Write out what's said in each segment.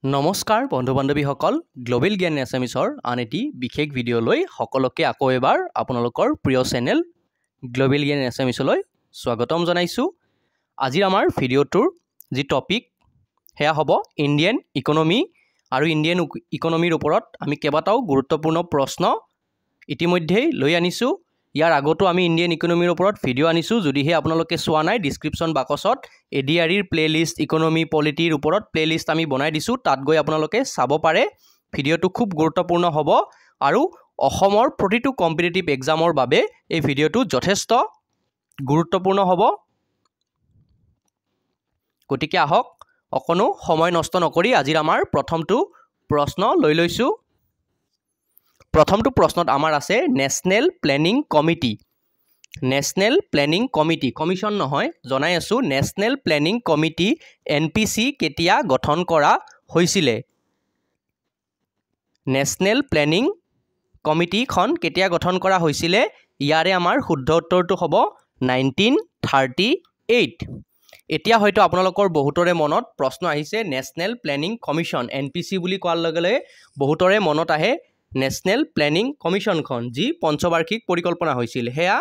নমস্কাৰ বন্ধু বান্ধৱীসকল গ্লোবেল জ্ঞান এছামিছৰ আন এটি বিশেষ ভিডিঅ'লৈ সকলোকে আকৌ এবাৰ আপোনালোকৰ প্ৰিয় চেনেল গ্লোবেল জ্ঞান এছামিছলৈ স্বাগতম জনাইছোঁ। আজিৰ আমাৰ ভিডিঅ'টোৰ যি টপিক সেয়া হ'ব ইণ্ডিয়ান ইকনমি আৰু ইণ্ডিয়ান ইকনমিৰ ওপৰত আমি কেইবাটাও গুৰুত্বপূৰ্ণ প্ৰশ্ন ইতিমধ্যেই লৈ আনিছোঁ। ইয়াৰ আগতো আমি ইণ্ডিয়ান ইকনমিৰ ওপৰত ভিডিঅ' আনিছোঁ। যদিহে আপোনালোকে চোৱা নাই ডিছক্ৰিপশ্যন বাকচত এডিআৰিৰ প্লেলিষ্ট ইকনমি পলিটিৰ ওপৰত প্লেলিষ্ট আমি বনাই দিছোঁ, তাত গৈ আপোনালোকে চাব পাৰে। ভিডিঅ'টো খুব গুৰুত্বপূৰ্ণ হ'ব আৰু অসমৰ প্ৰতিটো কম্পিটিটিভ এক্সামৰ বাবে এই ভিডিঅ'টো যথেষ্ট গুৰুত্বপূৰ্ণ হ'ব। গতিকে আহক অকণো সময় নষ্ট নকৰি আজিৰ আমাৰ প্ৰথমটো প্ৰশ্ন লৈ লৈছোঁ। প্ৰথমটো প্ৰশ্নত আমাৰ আছে national planning committee. National planning committee, commission নহয়, জনাই আছোঁ। নেশ্যনেল প্লেনিং কমিটি NPC কেতিয়া গঠন কৰা হৈছিলে? নেশ্যনেল প্লেনিং কমিটিখন কেতিয়া গঠন কৰা হৈছিলে? ইয়াৰে আমাৰ শুদ্ধ উত্তৰটো হ'ব 1938। এতিয়া হয়তো আপোনালোকৰ বহুতৰে মনত প্ৰশ্ন আহিছে নেশ্যনেল প্লেনিং কমিশ্যন NPC বুলি কোৱাৰ লগে লগে বহুতৰে মনত আহে নেশ্যনেল প্লেনিং কমিশ্যনখন যি পঞ্চবাৰ্ষিক পৰিকল্পনা হৈছিল। সেয়া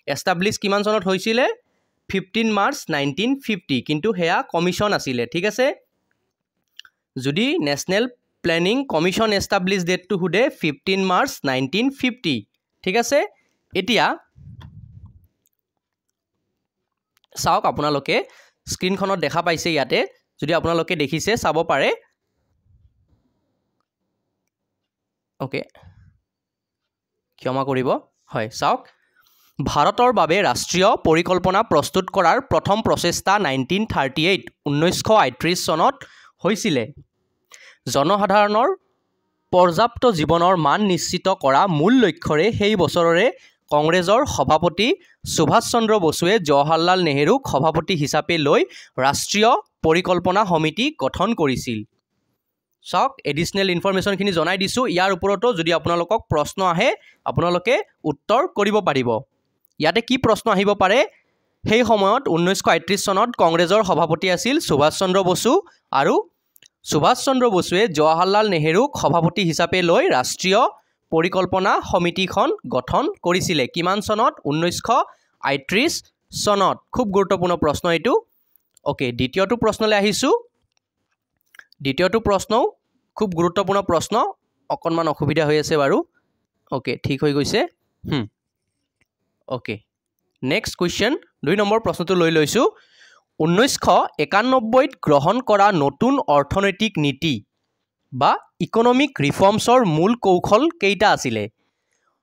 এষ্টাব্লিছ কিমান চনত হৈছিলে? 15 মাৰ্চ 1950, কিন্তু সেয়া কমিশ্যন আছিলে। ঠিক আছে, যদি নেশ্যনেল প্লেনিং কমিশ্যন এষ্টাব্লিছ ডেটটো সোধে 15 মাৰ্চ 1950। ঠিক আছে, এতিয়া চাওক আপোনালোকে স্ক্ৰীনখনত দেখা পাইছে, ইয়াতে যদি আপোনালোকে দেখিছে চাব পাৰে। অ'কে, ক্ষমা কৰিব। হয়, চাওক, ভাৰতৰ বাবে ৰাষ্ট্ৰীয় পৰিকল্পনা প্ৰস্তুত কৰাৰ প্ৰথম প্ৰচেষ্টা 1938 চনত হৈছিলে। জনসাধাৰণৰ পৰ্যাপ্ত জীৱনৰ মান নিশ্চিত কৰা মূল লক্ষ্যৰে সেই বছৰৰে কংগ্ৰেছৰ সভাপতি সুভাষ চন্দ্ৰ বসুৱে জৱাহৰলাল নেহৰুক সভাপতি হিচাপে লৈ ৰাষ্ট্ৰীয় পৰিকল্পনা সমিতি গঠন কৰিছিল। চাওক, এডিশ্যনেল ইনফৰমেশ্যনখিনি জনাই দিছোঁ। ইয়াৰ ওপৰতো যদি আপোনালোকক প্ৰশ্ন আহে আপোনালোকে উত্তৰ কৰিব পাৰিব। ইয়াতে কি প্ৰশ্ন আহিব পাৰে? সেই সময়ত 1938 চনত কংগ্ৰেছৰ সভাপতি আছিল সুভাষ চন্দ্ৰ বসু আৰু সুভাষ চন্দ্ৰ বসুৱে জৱাহৰলাল নেহৰুক সভাপতি হিচাপে লৈ ৰাষ্ট্ৰীয় পৰিকল্পনা সমিতিখন গঠন কৰিছিলে। কিমান চনত? 1938 চনত। খুব গুৰুত্বপূৰ্ণ প্ৰশ্ন এইটো। অ'কে, দ্বিতীয়টো প্ৰশ্নলৈ আহিছোঁ। দ্বিতীয়টো প্ৰশ্নও খুব গুৰুত্বপূৰ্ণ প্ৰশ্ন। অকণমান অসুবিধা হৈ আছে বাৰু। অ'কে, ঠিক হৈ গৈছে। অ'কে, নেক্সট কুৱেশ্যন, 2 নম্বৰ প্ৰশ্নটো লৈ লৈছোঁ। 1991 গ্ৰহণ কৰা নতুন অৰ্থনৈতিক নীতি বা ইকনমিক ৰিফৰ্মছৰ মূল কৌশল কেইটা আছিলে?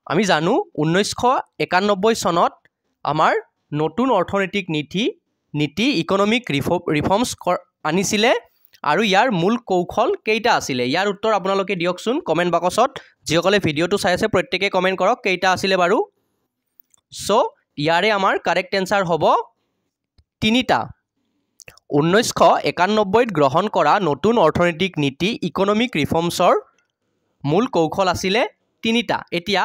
আমি জানো 1991 চনত আমাৰ নতুন অৰ্থনৈতিক নীতি ইকনমিক ৰিফৰ্মছ আনিছিলে আৰু ইয়াৰ মূল কৌশল কেইটা আছিলে? ইয়াৰ উত্তৰ আপোনালোকে দিয়কচোন কমেণ্ট বাকচত। যিসকলে ভিডিঅ'টো চাই আছে প্ৰত্যেকে কমেণ্ট কৰক কেইটা আছিলে বাৰু। চ' ইয়াৰে আমাৰ কাৰেক্ট এনচাৰ হ'ব 3টা। 1991 গ্ৰহণ কৰা নতুন অৰ্থনৈতিক নীতি ইকনমিক ৰিফৰ্মছৰ মূল কৌশল আছিলে 3টা। এতিয়া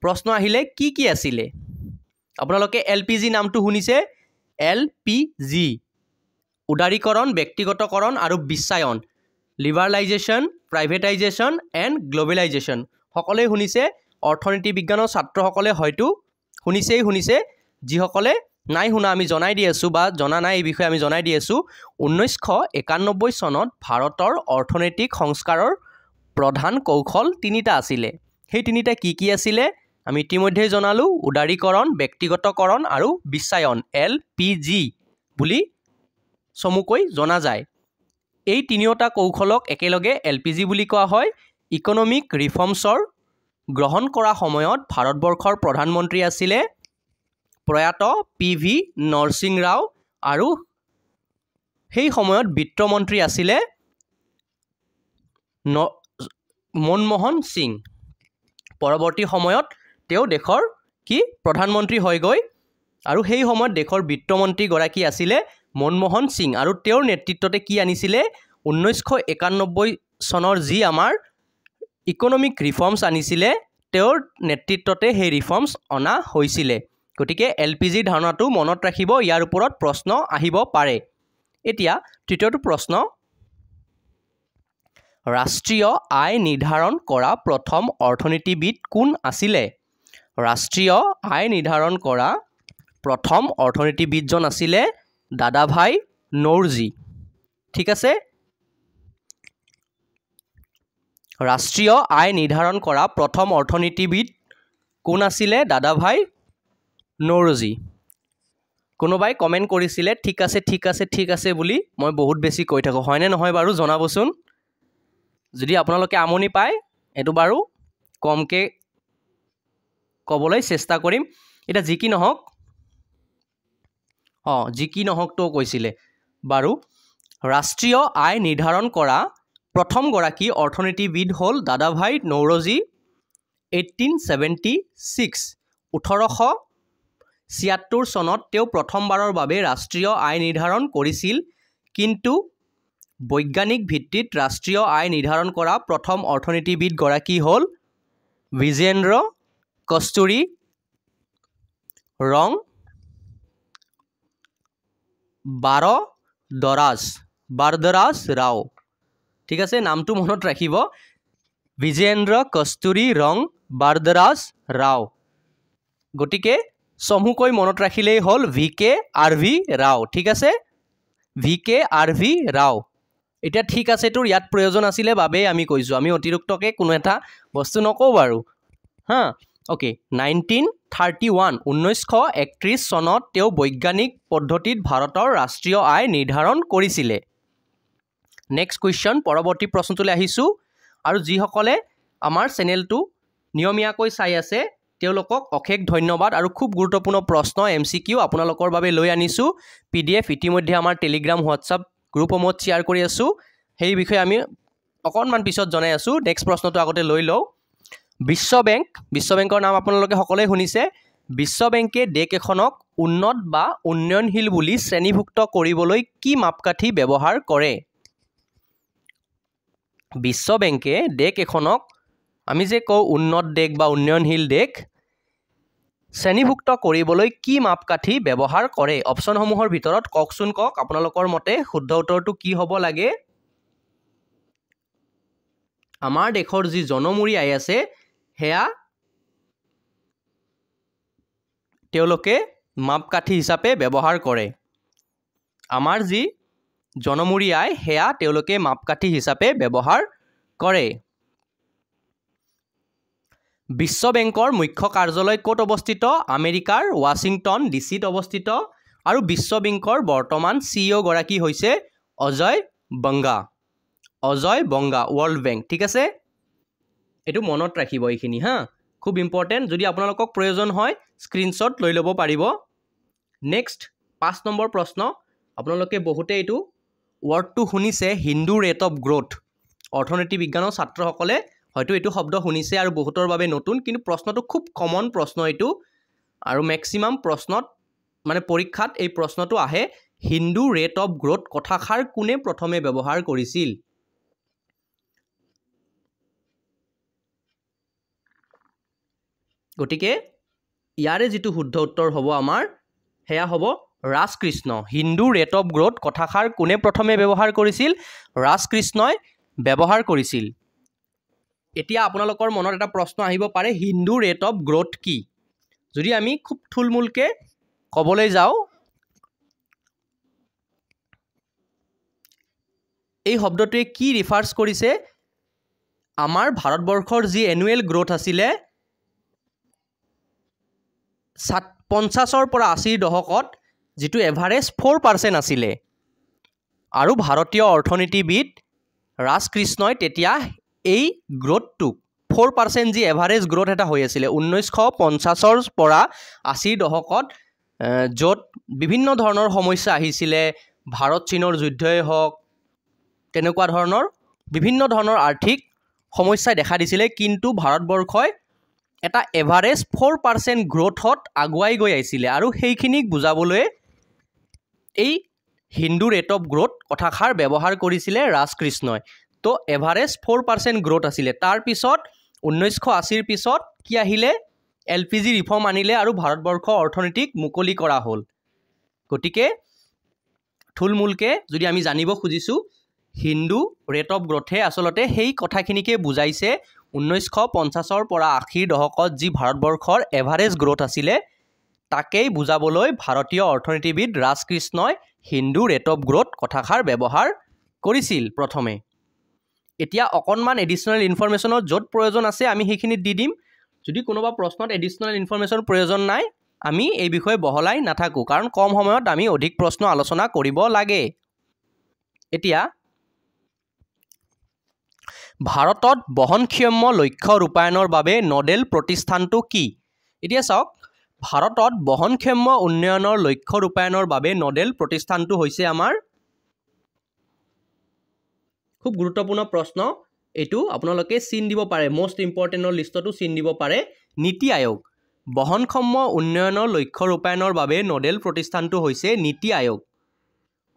প্ৰশ্ন আহিলে কি কি আছিলে? আপোনালোকে LPG নামটো শুনিছে। LPG, উদাৰীকৰণ, ব্যক্তিগতকৰণ আৰু বিশ্বায়ন, লিবাৰেলাইজেশ্যন, প্ৰাইভেটাইজেশ্যন এণ্ড গ্ল'বেলাইজেশ্যন। সকলোৱে শুনিছে। অৰ্থনীতি বিজ্ঞানৰ ছাত্ৰসকলে হয়তো শুনিছে। যিসকলে নাই শুনা আমি জনাই দি আছোঁ, বা জনা নাই এই বিষয়ে আমি জনাই দি আছোঁ। 1991 চনত ভাৰতৰ অৰ্থনৈতিক সংস্কাৰৰ প্ৰধান কৌশল 3টা আছিলে। সেই 3টা কি কি আছিলে? আমি ইতিমধ্যেই জনালোঁ। উদাৰীকৰণ, ব্যক্তিগতকৰণ আৰু বিশ্বায়ন, LPG বুলি চমুকৈ জনা যায়। এই 3টা কৌশলক একেলগে LPG বুলি কোৱা হয়। ইকনমিক ৰিফৰ্মছৰ গ্ৰহণ কৰা সময়ত ভাৰতবৰ্ষৰ প্ৰধানমন্ত্ৰী আছিলে প্ৰয়াত PV নৰসিংহ ৰাও আৰু সেই সময়ত বিত্তমন্ত্ৰী আছিলে মনমোহন সিং। পৰৱৰ্তী সময়ত তেওঁ দেশৰ প্ৰধানমন্ত্ৰী হয়গৈ আৰু সেই সময়ত দেশৰ বিত্তমন্ত্ৰীগৰাকী আছিলে মনমোহন সিং আৰু তেওঁৰ নেতৃত্বতে কি আনিছিলে? 1991 চনৰ যি আমাৰ ইকনমিক ৰিফৰ্মছ আনিছিলে তেওঁৰ নেতৃত্বতে সেই ৰিফৰ্মছ অনা হৈছিলে। গতিকে LPG ধাৰণাটো মনত ৰাখিব, ইয়াৰ ওপৰত প্ৰশ্ন আহিব পাৰে। এতিয়া তৃতীয়টো প্ৰশ্ন, ৰাষ্ট্ৰীয় আয় নিৰ্ধাৰণ কৰা প্ৰথম অৰ্থনীতিবিদ কোন আছিলে ৰাষ্ট্ৰীয় আয় নিৰ্ধাৰণ কৰা প্ৰথম অৰ্থনীতিবিদজন আছিলে দাদাভাই নৌৰোজী ঠিক আছে ৰাষ্ট্ৰীয় আয় নিৰ্ধাৰণ কৰা প্ৰথম অৰ্থনীতিবিদ কোন আছিলে দাদাভাই নৌৰোজী কোনোবাই কমেন্ট কৰিছিলে ঠিক আছে বুলি মই বহুত বেছি কৈ থাকো হয়নে নহয় বাৰু জনাবচোন যদি আপোনালোকে আমনি পায় এটো বাৰু কমকে কবলৈ চেষ্টা কৰিম এটা যি কি নহওক তো কৈছিলে বাৰু ৰাষ্ট্ৰীয় আয় নিৰ্ধাৰণ কৰা প্ৰথম গৰাকী অৰ্থনীতিবিদ হ'ল দাদাভাই নৌৰোজী 1876 1876 চনত তেওঁ প্ৰথমবাৰৰ বাবে ৰাষ্ট্ৰীয় আয় নিৰ্ধাৰণ কৰিছিল কিন্তু বৈজ্ঞানিক ভিত্তিত ৰাষ্ট্ৰীয় আয় নিৰ্ধাৰণ কৰা প্ৰথম অৰ্থনীতিবিদ গৰাকী হ'ল বিজেন্দ্ৰ কস্তুৰী ৰং বাৰদৰাজ ৰাও ঠিক আছে নামটো মনত ৰাখিব বিজেন্দ্ৰ কস্তুৰী ৰং বাৰদৰাজ ৰাও গটিকে সমুকৈ মনত ৰাখিলেই হ'ল VK ৰাও ঠিক আছে VK ৰাও এটা ঠিক আছে তোৰ ইয়াত প্ৰয়োজন আছিলে বাবে আমি কৈছো আমি অতিৰিক্তকে কোনো এটা বস্তু নকও বাৰু হা ওকে 1931 চনত তেওঁ বৈজ্ঞানিক পদ্ধতিত ভাৰতৰ ৰাষ্ট্ৰীয় আয় নিৰ্ধাৰণ কৰিছিলে নেক্সট কোৱেশ্চন পৰৱৰ্তী প্ৰশ্নটোলৈ আহিছো আৰু যিসকলে আমাৰ চেনেলটো নিয়মীয়াকৈ চাই আছে তেওঁলোকক অশেষ ধন্যবাদ আৰু খুব গুৰুত্বপূৰ্ণ প্ৰশ্ন MCQ আপোনালোকৰ বাবে লৈ আনিছো PDF ইতিমধ্যে আমাৰ টেলিগ্ৰাম হোৱাটছআপ গ্ৰুপসমূহত শ্বেয়াৰ কৰি আছো সেই বিষয়ে আমি অকণমান পিছত জনাই আছো নেক্সট প্ৰশ্নটো আগতে লৈ লও বিশ্ব বেংকৰ নাম আপোনালোকে সকলোৱে শুনিছে বিশ্ব বেংকে দেশ এখনক উন্নত বা উন্নয়নশীল বুলি শ্ৰেণীভুক্ত কৰিবলৈ কি মাপকাঠি ব্যৱহাৰ কৰে বিশ্ব বেংকে দেশ এখনক আমি যে কও উন্নত দেশ বা উন্নয়নশীল দেশ শ্ৰেণীভুক্ত কৰিবলৈ কি মাপকাঠি ব্যৱহাৰ কৰে অপচনসমূহৰ ভিতৰত কওকচোন কক আপোনালোকৰ মতে শুদ্ধ উত্তৰটো কি হ'ব লাগে আমাৰ দেশৰ যি জনমূৰি আয় আছে হেয়া তেওঁলোকে মাপকাঠি হিচাপে ব্যৱহাৰ কৰে আমাৰ যি জনমূৰি আয় হেয়া তেওঁলোকে মাপকাঠি হিচাপে ব্যৱহাৰ কৰে বিশ্ব বেংকৰ মুখ্য কাৰ্যালয় ক'ত অৱস্থিত আমেৰিকাৰ ৱাশ্বিংটন ডিচিত অৱস্থিত আৰু বিশ্ব বেংকৰ বৰ্তমান CEO গৰাকী হৈছে অজয় বংগা ৱৰ্ল্ড বেংক ঠিক আছে এটো মনত ৰাখিব এইখিনি হা খুব ইম্পৰ্টেন্ট যদি আপোনালোকক প্ৰয়োজন হয় স্ক্ৰিনশ্বট লৈ ল'ব পাৰিব নেক্সট 5 নম্বৰ প্ৰশ্ন আপোনালোকে বহুতে এটো ওয়াৰ্ডটো শুনিছে হিন্দু ৰেট অফ গ্ৰোথ অৰ্থনীতি বিজ্ঞানৰ ছাত্ৰসকলে হয়তো এটো শব্দ শুনিছে আৰু বহুতৰ বাবে নতুন কিন্তু প্ৰশ্নটো খুব কমন প্ৰশ্ন এটো আৰু ম্যাক্সিমাম প্ৰশ্নত মানে পৰীক্ষাত এই প্ৰশ্নটো আহে হিন্দু ৰেট অফ গ্ৰোথ কথাষাৰ কোনে প্ৰথমে ব্যৱহাৰ কৰিছিল গটিকে ইয়াৰে যেটো শুদ্ধ উত্তৰ হ'ব আমাৰ হেয়া হ'ব Rajkrishna Hindu rate of growth কথাষাৰ কোনে প্ৰথমে ব্যৱহাৰ কৰিছিল ৰাজকৃষ্ণই ব্যৱহাৰ কৰিছিল এতিয়া আপোনালোকৰ মনত এটা প্ৰশ্ন আহিব পাৰে হিন্দু ৰেট অফ গ্ৰোথ কি যদি আমি খুব থুলমুলকে কবলৈ যাও এই শব্দটোৱে কি ৰিফাৰ্স কৰিছে আমাৰ ভাৰতবৰ্ষৰ যি এনুৱেল গ্ৰোথ আছিলে 50 পৰা 80 দশকত যেটো এভাৰেজ 4% আছিলে আৰু ভাৰতীয় অৰ্থনীতিবিদ ৰাজকৃষ্ণই তেতিয়া এই গ্ৰোথটো 4% যি এভাৰেজ গ্ৰোথ এটা হৈ আছিল 1950 পৰা 80 দশকত যত বিভিন্ন ধৰণৰ সমস্যা আহিছিল ভাৰত চীনৰ যুদ্ধই হওক তেনেকুৱা ধৰণৰ বিভিন্ন ধৰণৰ আৰ্থিক সমস্যা দেখা দিছিল কিন্তু ভাৰতবৰ্ষই এটা এভাৰেজ 4% গ্ৰোথত আগুৱাই গৈ আহিছিল আৰু সেইখিনিক বুজাবলৈ এই হিন্দু ৰেট অফ গ্ৰোথ কথাষাৰ ব্যৱহাৰ কৰিছিল ৰাজকৃষ্ণই তো এভাৰেজ 4% গ্ৰোথ আছিল তাৰ পিছত 1980 পিছত কি আহিলে LPG ৰিফৰ্ম আনিলে আৰু ভাৰতবৰ্ষ অৰ্থনীতিক মুকলি কৰা হ'ল গটিকে থুলমুলকে যদি আমি জানিব খুজিছো হিন্দু ৰেট অফ গ্ৰথে আচলতে সেই কথাখিনিকে বুজাইছে 1950ৰ পৰা 80ৰ দশকত যি ভাৰতবৰ্ষৰ এভাৰেজ গ্ৰথ আছিলে তাকেই বুজাবলৈ ভাৰতীয় অৰ্থনীতিবিদ ৰাজকৃষ্ণই হিন্দু ৰেট অফ গ্ৰথ কথাষাৰ ব্যৱহাৰ কৰিছিল প্ৰথমে। এতিয়া অকণমান এডিশ্যনেল ইনফৰমেশ্যনৰ য'ত প্ৰয়োজন আছে আমি সেইখিনিত দি দিম। যদি কোনোবা প্ৰশ্নত এডিশ্যনেল ইনফৰমেশ্যন প্ৰয়োজন নাই আমি এই বিষয়ে বহলাই নাথাকোঁ, কাৰণ কম সময়ত আমি অধিক প্ৰশ্ন আলোচনা কৰিব লাগে। এতিয়া ভাৰতত বহনক্ষম লক্ষ্য ৰূপায়ণৰ বাবে নডেল প্ৰতিষ্ঠানটো কি? এতিয়া চাওক, ভাৰতত বহনক্ষম উন্নয়নৰ লক্ষ্য ৰূপায়ণৰ বাবে নডেল প্ৰতিষ্ঠানটো হৈছে আমাৰ খুব গুৰুত্বপূৰ্ণ প্ৰশ্ন। এইটো আপোনালোকে চিন দিব পাৰে, মোষ্ট ইম্পৰ্টেণ্টৰ লিষ্টতো চিন দিব পাৰে। নীতি আয়োগ। বহনক্ষম উন্নয়নৰ লক্ষ্য ৰূপায়ণৰ বাবে নডেল প্ৰতিষ্ঠানটো হৈছে নীতি আয়োগ।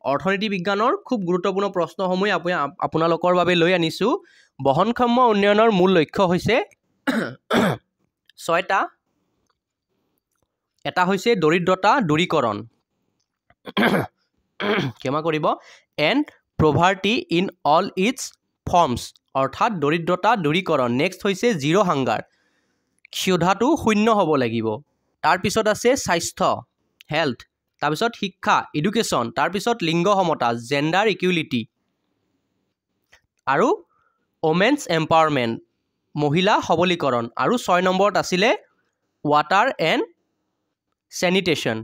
অৰ্থনীতি বিজ্ঞানৰ খুব গুৰুত্বপূৰ্ণ প্ৰশ্নসমূহ আপোনালোকৰ বাবে লৈ আনিছোঁ। বহনক্ষম উন্নয়নৰ মূল লক্ষ্য হৈছে 6টা। এটা হৈছে দৰিদ্ৰতা দূৰীকৰণ, ক্ষমা কৰিব, and poverty in all its forms, অৰ্থাৎ দৰিদ্ৰতা দূৰীকৰণ। নেক্সট হৈছে জিৰ' হাংগাৰ, ক্ষুধাটো শূন্য হ'ব লাগিব। তাৰপিছত আছে স্বাস্থ্য, হেল্থ। তাৰপিছত শিক্ষা, এডুকেশ্যন। তাৰপিছত লিংগ সমতা, জেণ্ডাৰ ইকুৱেলিটি। আৰু ওমেন্স এম্পাৱাৰমেণ্ট, মহিলা সবলীকৰণ। আৰু 6 নম্বৰত আছিলে ৱাটাৰ এণ্ড চেনিটেশ্যন,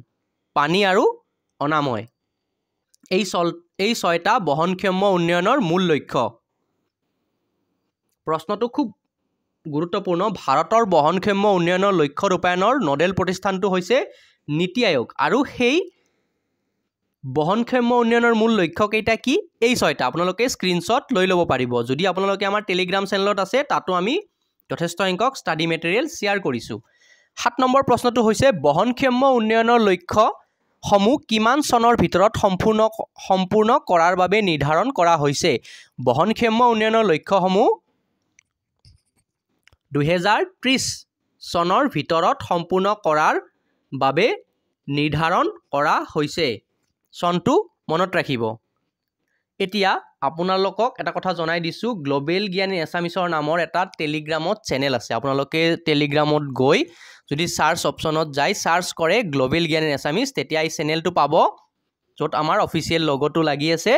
পানী আৰু অনাময়। এই 6টা বহনক্ষম উন্নয়নৰ মূল লক্ষ্য। প্ৰশ্নটো খুব গুৰুত্বপূৰ্ণ। ভাৰতৰ বহনক্ষম উন্নয়নৰ লক্ষ্য ৰূপায়ণৰ নডেল প্ৰতিষ্ঠানটো হৈছে নীতি আয়োগ। আৰু সেই বহনক্ষম উন্নয়নৰ মূল লক্ষ্য কেইটা কি? এই 6টা। আপোনালোকে স্ক্ৰীনশ্বট লৈ ল'ব পাৰিব। যদি আপোনালোকে আমাৰ টেলিগ্ৰাম চেনেলত আছে তাতো আমি যথেষ্ট সংখ্যক ষ্টাডি মেটেৰিয়েল শ্বেয়াৰ কৰিছোঁ। 7 নম্বৰ প্ৰশ্নটো হৈছে বহনক্ষম উন্নয়নৰ লক্ষ্যসমূহ কিমান চনৰ ভিতৰত সম্পূৰ্ণ কৰাৰ বাবে নিৰ্ধাৰণ কৰা হৈছে? বহনক্ষম উন্নয়নৰ লক্ষ্যসমূহ 2030 চনৰ ভিতৰত সম্পূৰ্ণ কৰাৰ বাবে নিৰ্ধাৰণ কৰা হৈছে। চনটো মনত ৰাখিব। এতিয়া আপোনালোকক এটা কথা জনাই দিছোঁ, গ্ল'বেল জ্ঞান ইন এছামিছৰ নামৰ এটা টেলিগ্ৰামত চেনেল আছে। আপোনালোকে টেলিগ্ৰামত গৈ যদি চাৰ্চ অপশ্যনত যায়, চাৰ্চ কৰে গ্ল'বেল জ্ঞান ইন এছামিছ, তেতিয়া এই চেনেলটো পাব য'ত আমাৰ অফিচিয়েল লগটো লাগি আছে।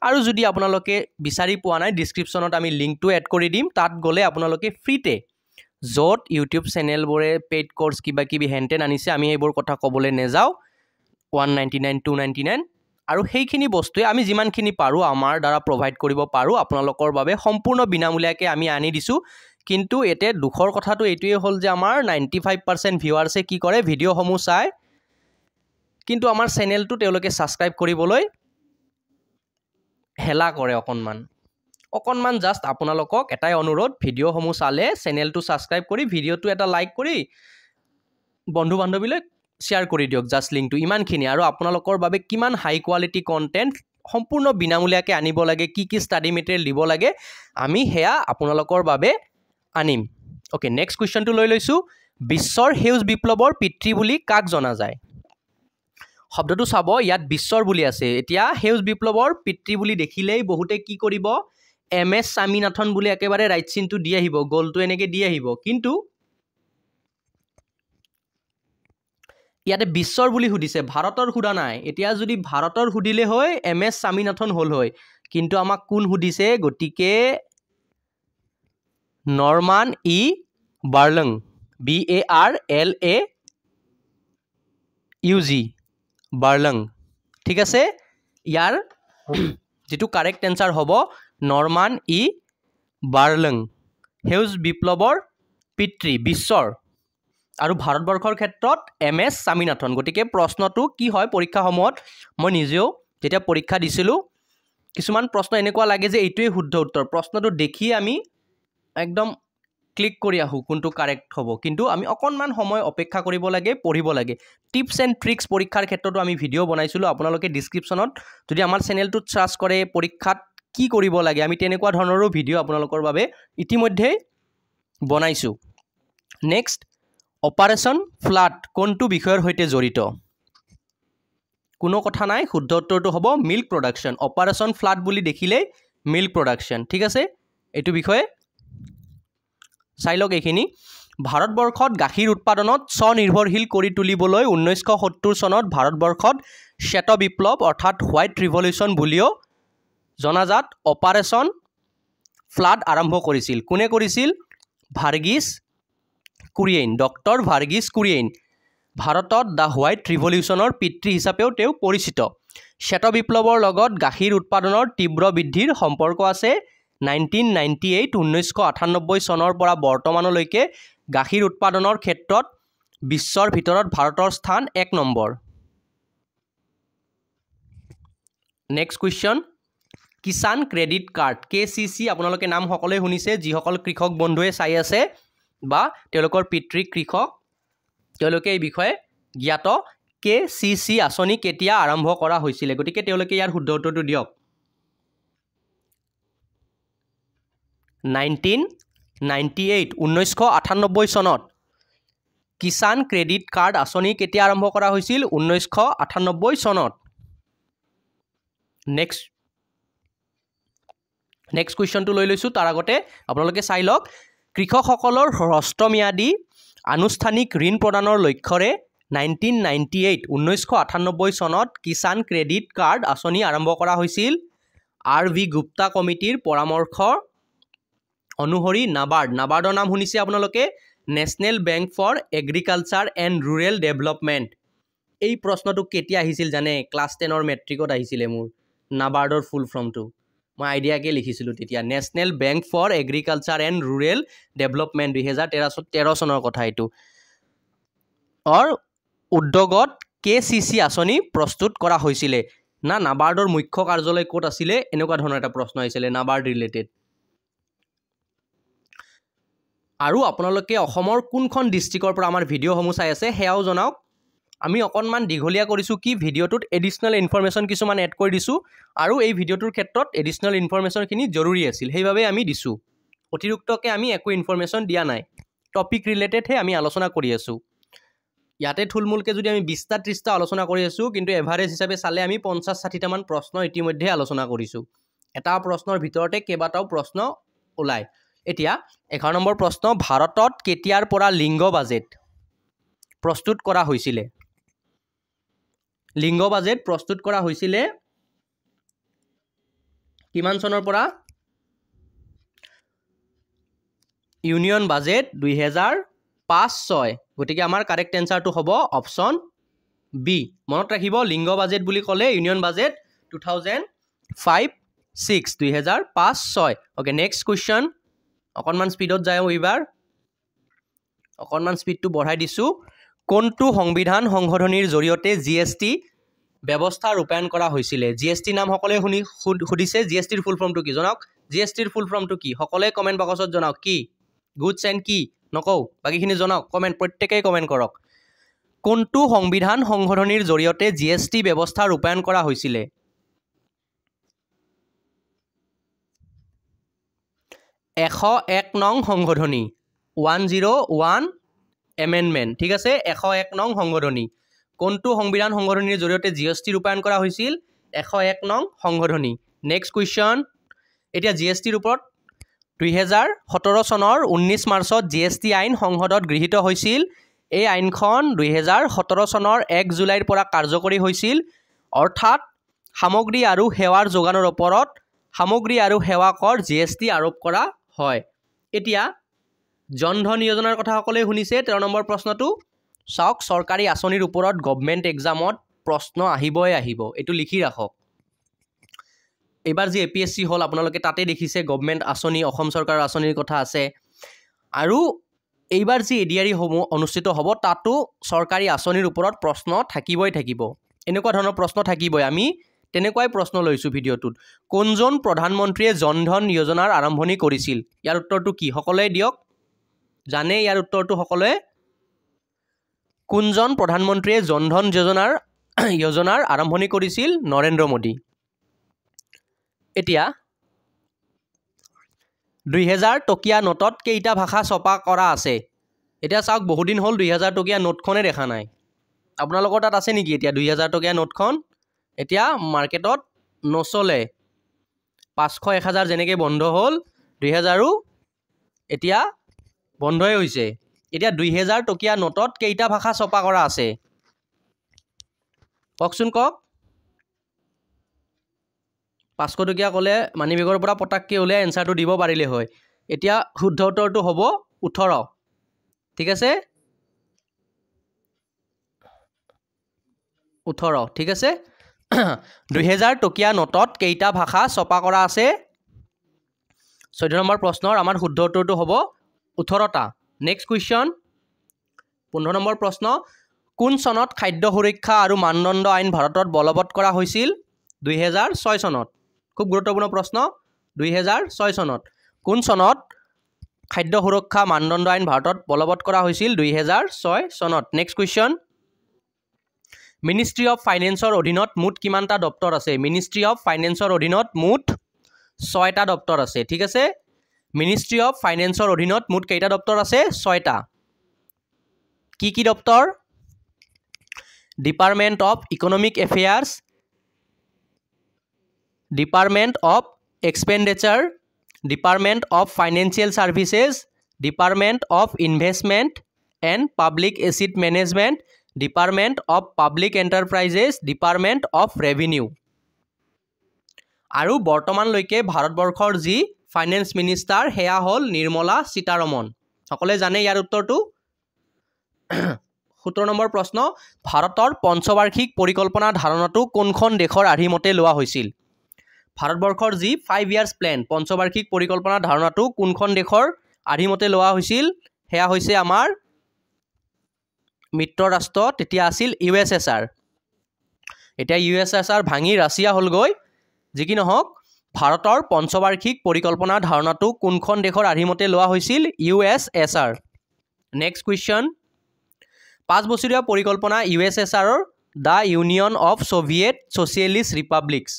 আৰু যদি আপোনালোকে বিচাৰি পোৱা নাই, ডিছক্ৰিপশ্যনত আমি লিংকটো এড কৰি দিম। তাত গ'লে আপোনালোকে ফ্ৰীতে, য'ত ইউটিউব চেনেলবোৰে পেইড কোৰ্চ কিবা কিবি হেনটেন আনিছে, আমি সেইবোৰ কথা ক'বলৈ নাযাওঁ, 199, 299। আৰু সেইখিনি বস্তুৱে আমি যিমানখিনি পাৰোঁ আমাৰ দ্বাৰা প্ৰভাইড কৰিব পাৰোঁ আপোনালোকৰ বাবে সম্পূৰ্ণ বিনামূলীয়াকৈ আমি আনি দিছোঁ। কিন্তু এতিয়া দুখৰ কথাটো এইটোৱে হ'ল যে আমাৰ 95% ভিউৱাৰ্ছে কি কৰে, ভিডিঅ'সমূহ চায়, কিন্তু আমাৰ চেনেলটো তেওঁলোকে ছাবস্ক্ৰাইব কৰিবলৈ হেলা কৰে। অকণমান জাষ্ট আপোনালোকক এটাই অনুৰোধ, ভিডিঅ'সমূহ চালে চেনেলটো ছাবস্ক্ৰাইব কৰি ভিডিঅ'টো এটা লাইক কৰি বন্ধু বান্ধৱীলৈ শ্বেয়াৰ কৰি দিয়ক, জাষ্ট লিংকটো। ইমানখিনি। আৰু আপোনালোকৰ বাবে কিমান হাই কোৱালিটি কণ্টেণ্ট সম্পূৰ্ণ বিনামূলীয়াকৈ আনিব লাগে, কি কি ষ্টাডি মেটেৰিয়েল দিব লাগে, আমি সেয়া আপোনালোকৰ বাবে আনিম। অ'কে, নেক্সট কুৱেশ্যনটো লৈ লৈছোঁ। বিশ্বৰ সেউজ বিপ্লৱৰ পিতৃ বুলি কাক জনা যায়? শব্দটো চাব, ইয়াত বিশ্বৰ বুলি আছে। এতিয়া সেউজ বিপ্লৱৰ পিতৃ বুলি দেখিলেই বহুতে কি কৰিব, MS স্বামীনাথন বুলি একেবাৰে ৰাইট চিনটো দি আহিব, গ'লটো এনেকৈ দি আহিব। কিন্তু ইয়াতে বিশ্বৰ বুলি সুধিছে, ভাৰতৰ সোধা নাই। এতিয়া যদি ভাৰতৰ সুধিলে হয় MS স্বামীনাথন হ'ল হয়, কিন্তু আমাক কোন সুধিছে? গতিকে নৰমান ই বাৰ্লং, BARLAUG, বাৰ্লং। ঠিক আছে, ইয়াৰ যিটো কাৰেক্ট এনচাৰ হ'ব নৰমান ই বাৰ্লং, সেউজ বিপ্লৱৰ পিতৃ বিশ্বৰ। আৰু ভাৰতবৰ্ষৰ ক্ষেত্ৰত MS স্বামীনাথন। গতিকে প্ৰশ্নটো কি হয় পৰীক্ষাসমূহত, মই নিজেও যেতিয়া পৰীক্ষা দিছিলোঁ কিছুমান প্ৰশ্ন এনেকুৱা লাগে যে এইটোৱে শুদ্ধ উত্তৰ। প্ৰশ্নটো দেখি আমি একদম ক্লিক কৰি আহোঁ কোনটো কাৰেক্ট হ'ব, কিন্তু আমি অকণমান সময় অপেক্ষা কৰিব লাগে, পঢ়িব লাগে। টিপছ এণ্ড ট্ৰিক্স পৰীক্ষাৰ ক্ষেত্ৰতো আমি ভিডিঅ' বনাইছিলোঁ। আপোনালোকে ডিছক্ৰিপশ্যনত যদি আমাৰ চেনেলটোত চাৰ্চ কৰে পৰীক্ষাত কি কৰিব লাগে, আমি তেনেকুৱা ধৰণৰো ভিডিঅ' আপোনালোকৰ বাবে ইতিমধ্যেই বনাইছোঁ। নেক্সট, অপাৰেশ্যন ফ্লাড কোনটো বিষয়ৰ সৈতে জড়িত? কোনো কথা নাই, শুদ্ধ উত্তৰটো হ'ব মিল্ক প্ৰডাকশ্যন। অপাৰেশ্যন ফ্লাড বুলি দেখিলেই মিল্ক প্ৰডাকশ্যন ঠিক আছে এইটো বিষয়ে চাই লওক এইখিনি ভাৰতবৰ্ষত গাখীৰ উৎপাদনত স্বনিৰ্ভৰশীল কৰি তুলিবলৈ 1970 চনত ভাৰতবৰ্ষত শ্বেত বিপ্লৱ অৰ্থাৎ হোৱাইট ৰিভলিউশ্যন বুলিও জনাজাত অপাৰেশ্যন ফ্লাড আৰম্ভ কৰিছিল কোনে কৰিছিল ভাৰ্গিছ কুৰিয়েন ডক্টৰ ভাৰ্গিছ কুৰিয়েন ভাৰতত দ্য হোৱাইট ৰিভলিউশ্যনৰ পিতৃ হিচাপেও তেওঁ পৰিচিত শ্বেত বিপ্লৱৰ লগত গাখীৰ উৎপাদনৰ তীব্ৰ বৃদ্ধিৰ সম্পৰ্ক আছে 1998 চনৰ পৰা বৰ্তমানলৈকে গাখীৰ উৎপাদনৰ ক্ষেত্ৰত বিশ্বৰ ভিতৰত ভাৰতৰ স্থান 1 নম্বৰ next question Kisan credit card KCC আপোনালোকে নাম সকলোৱে শুনিছে যিসকল কৃষক বন্ধুৱে চাই আছে বা তেওঁলোকৰ পিতৃ কৃষক তেওঁলোকে এই বিষয়ে জ্ঞাত KCC আঁচনি কেতিয়া আৰম্ভ কৰা হৈছিল গতিকে তেওঁলোকে ইয়াৰ শুদ্ধ উত্তৰটো দিয়ক 1998 চনত কিষাণ ক্ৰেডিট কাৰ্ড আঁচনি কেতিয়া আৰম্ভ কৰা হৈছিল 1998 চনত নেক্সট কুৱেশ্যনটো লৈ লৈছোঁ তাৰ আগতে আপোনালোকে চাই লওক কৃষকসকলৰ হ্ৰস্বম্যাদী আনুষ্ঠানিক ঋণ প্ৰদানৰ লক্ষ্যৰে 1998 চনত কিষাণ ক্ৰেডিট কাৰ্ড আঁচনি আৰম্ভ কৰা হৈছিল RV গুপ্তা কমিটিৰ পৰামৰ্শ অনুসৰি নাবাৰ্ডৰ নাম শুনিছে আপোনালোকে national bank for agriculture and rural development এই প্ৰশ্নটো কেতিয়া আহিছিল জানে ক্লাছ 10ৰ মেট্ৰিকত আহিছিলে মোৰ নাবাৰ্ডৰ ফুল ফৰ্মটো মই আইডিয়াকে লিখিছিলোঁ তেতিয়া national bank for agriculture and rural development 2013 চনৰ কথা এইটো উদ্যোগত KCC আঁচনি প্ৰস্তুত কৰা হৈছিলে না নাবাৰ্ডৰ মুখ্য কাৰ্যালয় ক'ত আছিলে এনেকুৱা ধৰণৰ এটা প্ৰশ্ন আহিছিলে নাবাৰ্ড ৰিলেটেড আৰু আপোনালোকে অসমৰ কোনখন ডিষ্ট্ৰিক্টৰ পৰা আমাৰ ভিডিঅ'সমূহ চাই আছে সেয়াও জনাওক আমি অকণমান দীঘলীয়া কৰিছোঁ কি ভিডিঅ'টোত এডিশ্যনেল ইনফৰমেশ্যন কিছুমান এড কৰি দিছোঁ আৰু এই ভিডিঅ'টোৰ ক্ষেত্ৰত এডিশ্যনেল ইনফৰমেশ্যনখিনি জৰুৰী আছিল সেইবাবে আমি দিছোঁ অতিৰিক্তকৈ আমি একো ইনফৰমেশ্যন দিয়া নাই টপিক ৰিলেটেডহে আমি আলোচনা কৰি আছোঁ ইয়াতে থুলমূলকৈ যদি আমি 20টা 30টা আলোচনা কৰি আছোঁ কিন্তু এভাৰেজ হিচাপে চালে আমি 50-60টামান প্ৰশ্ন ইতিমধ্যে আলোচনা কৰিছোঁ এটা প্ৰশ্নৰ ভিতৰতে কেইবাটাও প্ৰশ্ন ওলায় এতিয়া 11 নম্বৰ প্ৰশ্ন ভাৰতত কেতিয়াৰ পৰা লিংগ বাজেট প্ৰস্তুত কৰা হৈছিলে লিংগ বাজেট প্ৰস্তুত কৰা হৈছিলে কিমান চনৰ পৰা ইউনিয়ন বাজেট 2005-06 গতিকে আমাৰ কাৰেক্ট এনসাৰটো হ'ব অপশ্যন বি মনত ৰাখিব লিংগ বাজেট বুলি ক'লে union budget 2005-06 okay next question অকণমান স্পীডত যায় এইবাৰ অকণমান স্পীডটো বঢ়াই দিছোঁ কোনটো সংবিধান সংশোধনীৰ জৰিয়তে GST ব্যৱস্থা ৰূপায়ণ কৰা হৈছিলে GST নাম সকলোৱে সুধিছে GSTৰ ফুল ফৰ্মটো কি জনাওক GSTৰ ফুল ফৰ্মটো কি সকলোৱে কমেণ্ট বক্সত জনাওক কি গুডছ এণ্ড কি নকওঁ বাকীখিনি জনাওক কমেণ্ট প্ৰত্যেকেই কমেণ্ট কৰক কোনটো সংবিধান সংশোধনীৰ জৰিয়তে GST ব্যৱস্থা ৰূপায়ণ কৰা হৈছিলে 101 নং সংশোধনী 101 এমেণ্ডমেণ্ট ঠিক আছে 101 নং সংশোধনী কোনটো সংবিধান সংশোধনীৰ জৰিয়তে GST ৰূপায়ণ কৰা হৈছিল 101 নং সংশোধনী নেক্সট কুৱেশ্যন এতিয়া GSTৰ ওপৰত 2017 চনৰ 19 মাৰ্চত GST আইন সংসদত গৃহীত হৈছিল এই আইনখন 2017 চনৰ 1 জুলাইৰ পৰা কাৰ্যকৰী হৈছিল অৰ্থাৎ সামগ্ৰী আৰু সেৱাৰ যোগানৰ ওপৰত সামগ্ৰী আৰু সেৱা কৰ GST আৰোপ কৰা হয় এতিয়া জনধন যোজনাৰ কথা সকলোৱে শুনিছে 13 নম্বৰ প্ৰশ্নটো চাওক চৰকাৰী আঁচনিৰ ওপৰত গভৰ্ণমেণ্ট এক্সামত প্ৰশ্ন আহিবই আহিব এইটো লিখি ৰাখক এবাৰ যে APSC হল আপোনালোকে তাতে দেখিছে গভৰ্ণমেণ্ট আঁচনি অসম চৰকাৰৰ আঁচনিৰ কথা আছে আৰু এইবাৰ যে ADRE সমূহ অনুষ্ঠিত হ'ব তাতো চৰকাৰী আঁচনিৰ ওপৰত প্ৰশ্ন থাকিবই থাকিব এনেকুৱা ধৰণৰ প্ৰশ্ন থাকিবই আমি তেনেকুৱাই প্ৰশ্ন লৈছোঁ ভিডিঅ'টোত কোনজন প্ৰধানমন্ত্ৰীয়ে জনধন যোজনাৰ আৰম্ভণি কৰিছিল ইয়াৰ উত্তৰটো কি সকলোৱে দিয়ক জানে ইয়াৰ উত্তৰটো সকলোৱে কোনজন প্ৰধানমন্ত্ৰীয়ে জনধন যোজনাৰ আৰম্ভণি কৰিছিল নৰেন্দ্ৰ মোদী এতিয়া 2000 টকীয়া নোটত কেইটা ভাষা ছপা কৰা আছে এতিয়া চাওক বহুদিন হ'ল 2000 টকীয়া নোটখনে দেখা নাই আপোনালোকৰ তাত আছে নেকি এতিয়া 2000 টকীয়া নোটখন এতিয়া মাৰ্কেটত নচলে 500 1000 যেনেকৈ বন্ধ হ'ল 2000ও এতিয়া বন্ধই হৈছে এতিয়া 2000 টকীয়া নোটত কেইটা ভাষা ছপা কৰা আছে কওকচোন কক 500 টকীয়া ক'লে মানি বেগৰ পৰা পটাককৈ উলিয়াই এনসাৰটো দিব পাৰিলে হয় এতিয়া শুদ্ধ উত্তৰটো হ'ব 18 ঠিক আছে 18 ঠিক আছে 2000 টকীয়া নোটত কেইটা ভাষা ছপা কৰা আছে 14 নম্বৰ প্ৰশ্নৰ আমাৰ শুদ্ধ উত্তৰটো হ'ব 18টা নেক্সট কুৱেশ্যন 15 নম্বৰ প্ৰশ্ন কোন চনত খাদ্য সুৰক্ষা আৰু মানদণ্ড আইন ভাৰতত বলবৎ কৰা হৈছিল 2006 চনত খুব গুৰুত্বপূৰ্ণ প্ৰশ্ন 2006 চনত কোন চনত খাদ্য সুৰক্ষা মানদণ্ড আইন ভাৰতত বলবৎ কৰা হৈছিল 2006 চনত নেক্সট কুৱেশ্যন মিনিষ্ট্ৰী অফ ফাইনেন্সৰ অধীনত মুঠ কিমানটা দপ্তৰ আছে মিনিষ্ট্ৰী অফ ফাইনেন্সৰ অধীনত মুঠ 6টা দপ্তৰ আছে ঠিক আছে মিনিষ্ট্ৰী অফ ফাইনেন্সৰ অধীনত মুঠ কেইটা দপ্তৰ আছে 6টা কি দপ্তৰ department of economic affairs department of expenditure department of financial services department of investment and public asset management department of public enterprises department of revenue আৰু বৰ্তমানলৈকে ভাৰতবৰ্ষৰ যি ফাইনেন্স মিনিষ্টাৰ সেয়া হ'ল নিৰ্মলা সীতাৰমণ সকলোৱে জানে ইয়াৰ উত্তৰটো 17 নম্বৰ প্ৰশ্ন ভাৰতৰ পঞ্চবাৰ্ষিক পৰিকল্পনা ধাৰণাটো কোনখন দেশৰ আৰ্হিমতে লোৱা হৈছিল ভাৰতবৰ্ষৰ যি 5 ইয়াৰ্ছ প্লেন পঞ্চবাৰ্ষিক পৰিকল্পনা ধাৰণাটো কোনখন দেশৰ আৰ্হিমতে লোৱা হৈছিল সেয়া হৈছে আমাৰ মিত্ৰ ৰাষ্ট্ৰ তেতিয়া আছিল USSR এতিয়া USSR ভাঙি ৰাছিয়া হ'লগৈ যি কি নহওক ভাৰতৰ পঞ্চবাৰ্ষিক পৰিকল্পনা ধাৰণাটো কোনখন দেশৰ আৰ্হিমতে লোৱা হৈছিল USSR নেক্সট কুৱেশ্যন 5 বছৰীয়া পৰিকল্পনা USSRৰ the union of Soviet socialist republics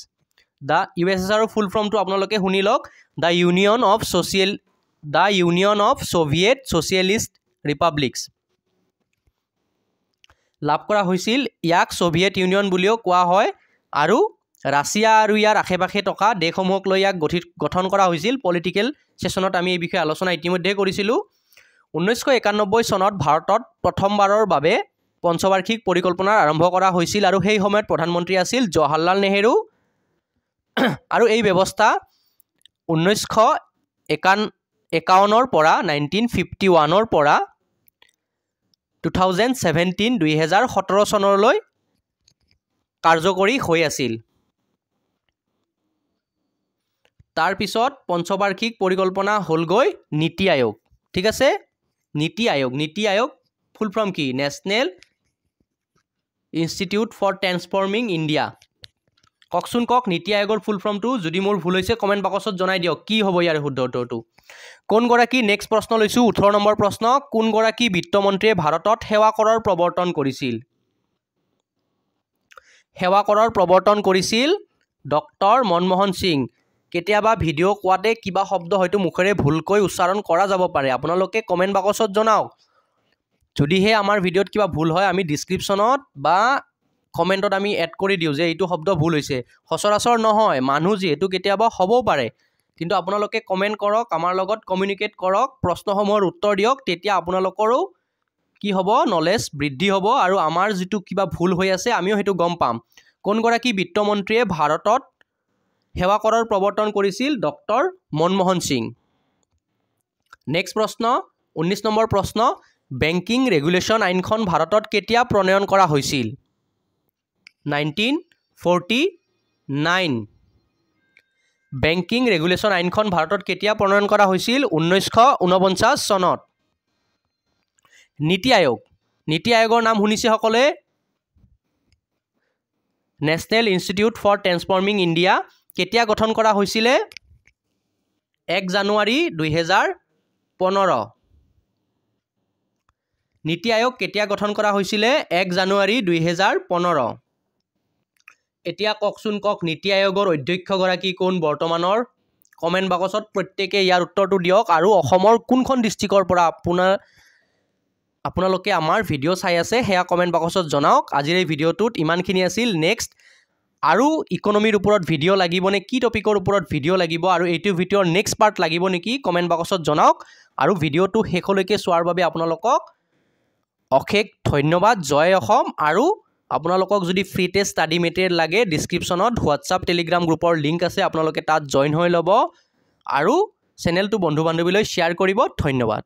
the USSRৰ ফুল ফৰ্মটো আপোনালোকে শুনি লওক the union of Soviet socialist republics লাভ কৰা হৈছিল ইয়াক সোভিয়েট ইউনিয়ন বুলিও কোৱা হয় আৰু ৰাছিয়া আৰু ইয়াৰ আশে পাশে থকা দেশসমূহক লৈ ইয়াক গঠন কৰা হৈছিল পলিটিকেল সেশনত আমি এই বিষয়ে আলোচনা ইতিমধ্যে কৰিছিলোঁ 1991 চনত ভাৰতত প্ৰথমবাৰৰ বাবে পঞ্চবাৰ্ষিক পৰিকল্পনা আৰম্ভ কৰা হৈছিল আৰু সেই সময়ত প্ৰধানমন্ত্ৰী আছিল জৱাহৰলাল নেহেৰু আৰু এই ব্যৱস্থা 1951ৰ পৰা 1951ৰ পৰা 2017 চনলৈ কাৰ্যকৰী হৈ আছিল তাৰ পিছত পঞ্চবাৰ্ষিক পৰিকল্পনা হ'লগৈ নীতি আয়োগ ঠিক আছে নীতি আয়োগ ফুল ফৰ্ম কি national institute for transforming India কওকচোন কক নীতি আয়োগৰ ফুল ফৰ্মটো যদি মোৰ ভুল হৈছে কমেণ্ট বক্সত জনাই দিয়ক কি হ'ব ইয়াৰ শুদ্ধ উত্তৰটো কোনগৰাকী নেক্সট প্ৰশ্ন লৈছোঁ 18 নম্বৰ প্ৰশ্ন কোনগৰাকী বিত্তমন্ত্ৰীয়ে ভাৰতত সেৱা কৰৰ প্ৰৱৰ্তন কৰিছিল ডক্টৰ মনমোহন সিং কেতিয়াবা ভিডিঅ' কোৱাতে কিবা শব্দ হয়তো মুখেৰে ভুলকৈ উচ্চাৰণ কৰা যাব পাৰে আপোনালোকে কমেণ্ট বক্সত জনাওক যদিহে আমাৰ ভিডিঅ'ত কিবা ভুল হয় আমি ডিছক্ৰিপশ্যনত বা কমেণ্টত আমি এড কৰি দিওঁ যে এইটো শব্দ ভুল হৈছে সচৰাচৰ নহয় মানুহ যিহেতু কেতিয়াবা হ'বও পাৰে কিন্তু আপোনালোকে কমেণ্ট কৰক আমাৰ লগত কমিউনিকেট কৰক প্ৰশ্নসমূহৰ উত্তৰ দিয়ক তেতিয়া আপোনালোকৰো কি হ'ব নলেজ বৃদ্ধি হ'ব আৰু আমাৰ যিটো কিবা ভুল হৈ আছে আমিও সেইটো গম পাম কোনগৰাকী বিত্তমন্ত্ৰীয়ে ভাৰতত সেৱা কৰৰ প্ৰৱৰ্তন কৰিছিল ডক্টৰ মনমোহন সিং নেক্সট প্ৰশ্ন 19 নম্বৰ প্ৰশ্ন বেংকিং ৰেগুলেশ্যন আইনখন ভাৰতত কেতিয়া প্ৰণয়ন কৰা হৈছিল 1949 বেংকিং ৰেগুলেশ্যন আইনখন ভাৰতত কেতিয়া প্ৰণয়ন কৰা হৈছিল 1949 চনত নীতি আয়োগৰ নাম শুনিছে সকলোৱে national institute for transforming India কেতিয়া গঠন কৰা হৈছিলে 1 জানুৱাৰী 2015 নীতি আয়োগ কেতিয়া গঠন কৰা হৈছিলে 1 জানুৱাৰী 2015 এতিয়া কওকচোন কক নীতি আয়োগৰ অধ্যক্ষগৰাকী কোন বৰ্তমানৰ কমেণ্ট বক্সত প্ৰত্যেকে ইয়াৰ উত্তৰটো দিয়ক আৰু অসমৰ কোনখন ডিষ্ট্ৰিক্টৰ পৰা আপোনালোকে আমাৰ ভিডিঅ' চাই আছে সেয়া কমেণ্ট বক্সত জনাওক আজিৰ এই ভিডিঅ'টোত ইমানখিনি আছিল নেক্সট আৰু ইকনমিৰ ওপৰত ভিডিঅ' লাগিব নে কি টপিকৰ ওপৰত ভিডিঅ' লাগিব আৰু এইটো ভিডিঅ'ৰ নেক্সট পাৰ্ট লাগিব নেকি কমেণ্ট বক্সত জনাওক আৰু ভিডিঅ'টো শেষলৈকে চোৱাৰ বাবে আপোনালোকক অশেষ ধন্যবাদ জয় অসম আৰু আপোনালোকক যদি ফ্ৰী টেষ্ট ষ্টাডি মেটেৰিয়েল লাগে ডিছক্ৰিপশ্যনত হোৱাটছআপ টেলিগ্ৰাম গ্ৰুপৰ লিংক আছে আপোনালোকে তাত জইন হৈ ল'ব আৰু চেনেলটো বন্ধু বান্ধৱীলৈ শ্বেয়াৰ কৰিব ধন্যবাদ